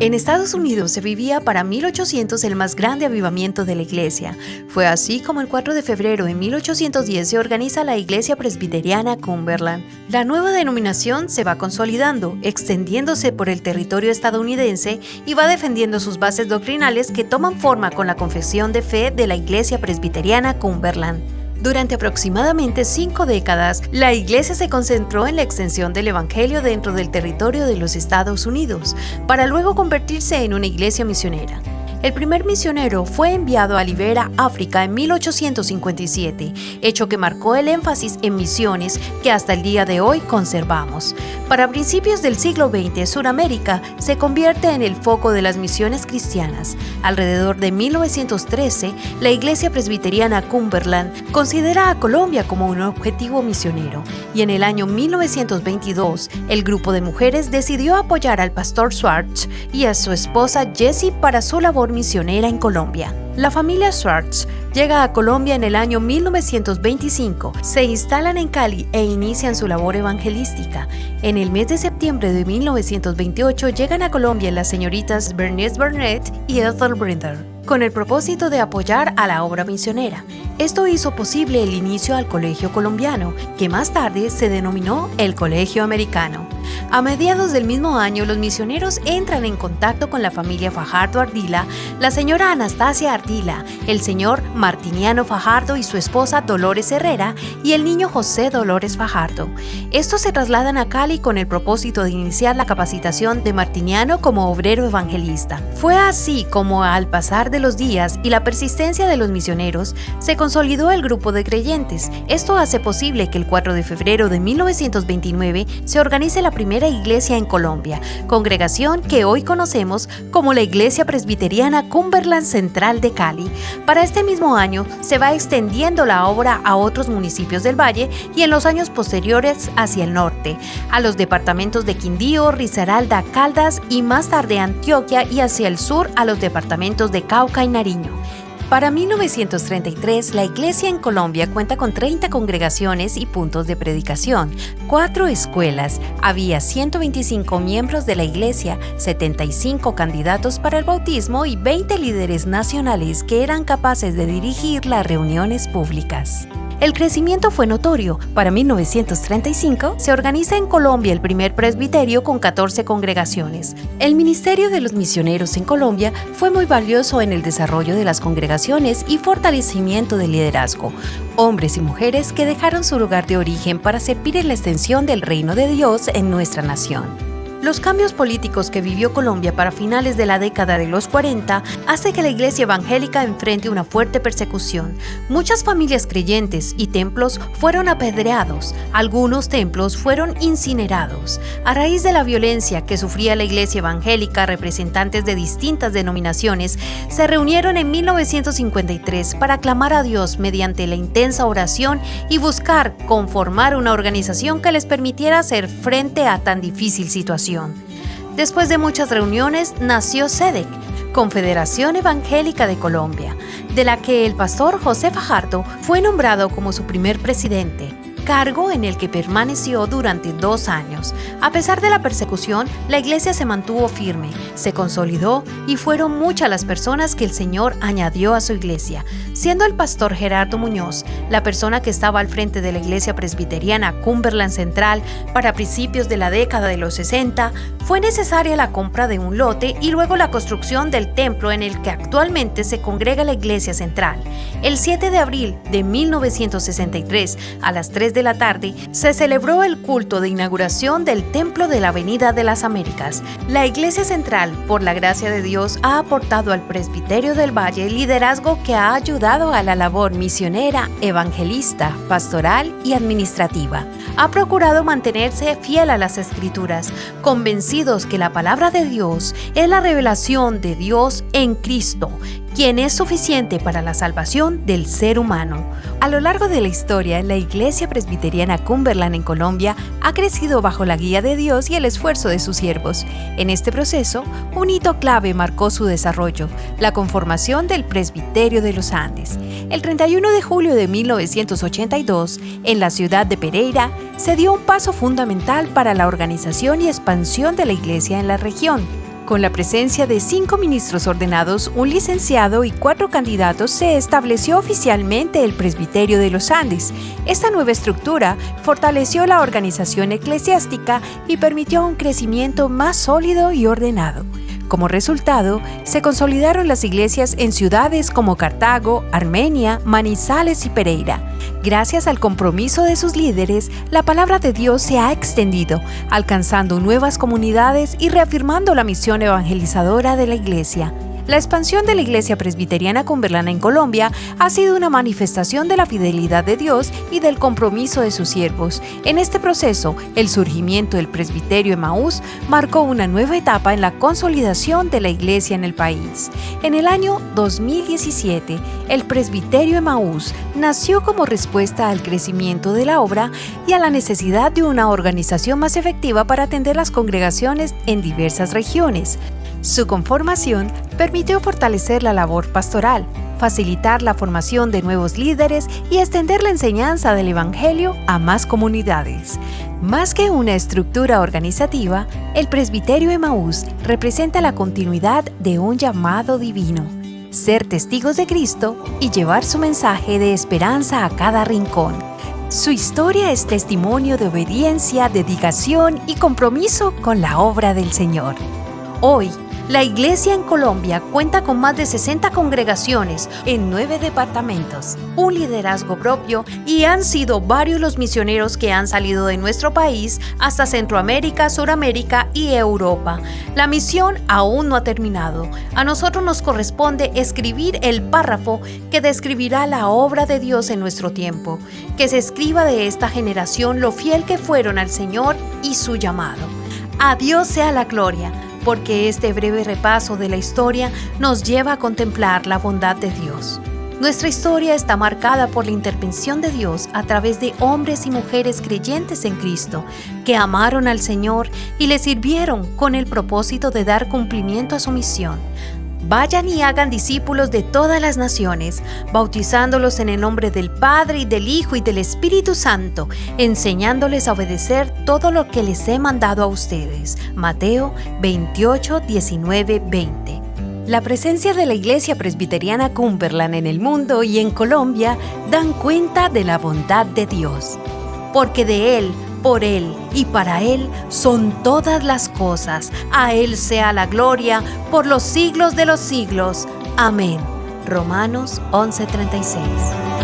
En Estados Unidos se vivía para 1800 el más grande avivamiento de la iglesia. Fue así como el 4 de febrero de 1810 se organiza la Iglesia Presbiteriana Cumberland. La nueva denominación se va consolidando, extendiéndose por el territorio estadounidense y va defendiendo sus bases doctrinales que toman forma con la confesión de fe de la Iglesia Presbiteriana Cumberland. Durante aproximadamente 5 décadas, la iglesia se concentró en la extensión del evangelio dentro del territorio de los Estados Unidos, para luego convertirse en una iglesia misionera. El primer misionero fue enviado a Liberia, África, en 1857, hecho que marcó el énfasis en misiones que hasta el día de hoy conservamos. Para principios del siglo XX, Sudamérica se convierte en el foco de las misiones cristianas. Alrededor de 1913, la Iglesia Presbiteriana Cumberland considera a Colombia como un objetivo misionero, y en el año 1922, el grupo de mujeres decidió apoyar al pastor Schwartz y a su esposa Jessie para su labor misionera en Colombia. La familia Schwartz llega a Colombia en el año 1925, se instalan en Cali e inician su labor evangelística. En el mes de septiembre de 1928 llegan a Colombia las señoritas Bernice Burnett y Ethel Brinder, con el propósito de apoyar a la obra misionera. Esto hizo posible el inicio al Colegio Colombiano, que más tarde se denominó el Colegio Americano. A mediados del mismo año, los misioneros entran en contacto con la familia Fajardo Ardila, la señora Anastasia Ardila, el señor Martiniano Fajardo y su esposa Dolores Herrera y el niño José Dolores Fajardo. Estos se trasladan a Cali con el propósito de iniciar la capacitación de Martiniano como obrero evangelista. Fue así como, al pasar de los días y la persistencia de los misioneros, se consolidó el grupo de creyentes. Esto hace posible que el 4 de febrero de 1929 se organice la primera iglesia en Colombia, congregación que hoy conocemos como la Iglesia Presbiteriana Cumberland Central de Cali. Para este mismo año se va extendiendo la obra a otros municipios del valle y en los años posteriores hacia el norte, a los departamentos de Quindío, Risaralda, Caldas y más tarde Antioquia, y hacia el sur a los departamentos de Cauca y Nariño. Para 1933, la iglesia en Colombia cuenta con 30 congregaciones y puntos de predicación, 4 escuelas, había 125 miembros de la iglesia, 75 candidatos para el bautismo y 20 líderes nacionales que eran capaces de dirigir las reuniones públicas. El crecimiento fue notorio. Para 1935 se organiza en Colombia el primer presbiterio con 14 congregaciones. El ministerio de los misioneros en Colombia fue muy valioso en el desarrollo de las congregaciones y fortalecimiento del liderazgo. Hombres y mujeres que dejaron su lugar de origen para servir en la extensión del reino de Dios en nuestra nación. Los cambios políticos que vivió Colombia para finales de la década de los 40 hace que la iglesia evangélica enfrente una fuerte persecución. Muchas familias creyentes y templos fueron apedreados, algunos templos fueron incinerados. A raíz de la violencia que sufría la iglesia evangélica, representantes de distintas denominaciones se reunieron en 1953 para clamar a Dios mediante la intensa oración y buscar conformar una organización que les permitiera hacer frente a tan difícil situación. Después de muchas reuniones, nació CEDEC, Confederación Evangélica de Colombia, de la que el pastor José Fajardo fue nombrado como su primer presidente, cargo en el que permaneció durante 2 años. A pesar de la persecución, la iglesia se mantuvo firme, se consolidó y fueron muchas las personas que el Señor añadió a su iglesia, siendo el pastor Gerardo Muñoz la persona que estaba al frente de la Iglesia Presbiteriana Cumberland Central. Para principios de la década de los 60, fue necesaria la compra de un lote y luego la construcción del templo en el que actualmente se congrega la Iglesia Central. El 7 de abril de 1963, a las 3 de la tarde, se celebró el culto de inauguración del Templo de la Avenida de las Américas. La Iglesia Central, por la gracia de Dios, ha aportado al Presbiterio del Valle liderazgo que ha ayudado a la labor misionera, evangelista, pastoral y administrativa. Ha procurado mantenerse fiel a las Escrituras, convencidos que la palabra de Dios es la revelación de Dios en Cristo, quien es suficiente para la salvación del ser humano. A lo largo de la historia, la Iglesia Presbiteriana Cumberland en Colombia ha crecido bajo la guía de Dios y el esfuerzo de sus siervos. En este proceso, un hito clave marcó su desarrollo, la conformación del Presbiterio de los Andes. El 31 de julio de 1982, en la ciudad de Pereira, se dio un paso fundamental para la organización y expansión de la Iglesia en la región. Con la presencia de 5 ministros ordenados, un licenciado y 4 candidatos, se estableció oficialmente el Presbiterio de los Andes. Esta nueva estructura fortaleció la organización eclesiástica y permitió un crecimiento más sólido y ordenado. Como resultado, se consolidaron las iglesias en ciudades como Cartago, Armenia, Manizales y Pereira. Gracias al compromiso de sus líderes, la palabra de Dios se ha extendido, alcanzando nuevas comunidades y reafirmando la misión evangelizadora de la iglesia. La expansión de la Iglesia Presbiteriana Cumberland en Colombia ha sido una manifestación de la fidelidad de Dios y del compromiso de sus siervos. En este proceso, el surgimiento del Presbiterio Emaús marcó una nueva etapa en la consolidación de la Iglesia en el país. En el año 2017, el Presbiterio Emaús nació como respuesta al crecimiento de la obra y a la necesidad de una organización más efectiva para atender las congregaciones en diversas regiones. Su conformación permitió fortalecer la labor pastoral, facilitar la formación de nuevos líderes y extender la enseñanza del Evangelio a más comunidades. Más que una estructura organizativa, el Presbiterio Emaús representa la continuidad de un llamado divino: ser testigos de Cristo y llevar su mensaje de esperanza a cada rincón. Su historia es testimonio de obediencia, dedicación y compromiso con la obra del Señor. Hoy, la Iglesia en Colombia cuenta con más de 60 congregaciones en 9 departamentos, un liderazgo propio, y han sido varios los misioneros que han salido de nuestro país hasta Centroamérica, Suramérica y Europa. La misión aún no ha terminado. A nosotros nos corresponde escribir el párrafo que describirá la obra de Dios en nuestro tiempo, que se escriba de esta generación lo fiel que fueron al Señor y su llamado. A Dios sea la gloria, porque este breve repaso de la historia nos lleva a contemplar la bondad de Dios. Nuestra historia está marcada por la intervención de Dios a través de hombres y mujeres creyentes en Cristo, que amaron al Señor y le sirvieron con el propósito de dar cumplimiento a su misión. Vayan y hagan discípulos de todas las naciones, bautizándolos en el nombre del Padre y del Hijo y del Espíritu Santo, enseñándoles a obedecer todo lo que les he mandado a ustedes. Mateo 28, 19, 20. La presencia de la Iglesia Presbiteriana Cumberland en el mundo y en Colombia dan cuenta de la bondad de Dios. Porque de Él, por Él y para Él son todas las cosas. A Él sea la gloria por los siglos de los siglos. Amén. Romanos 11:36.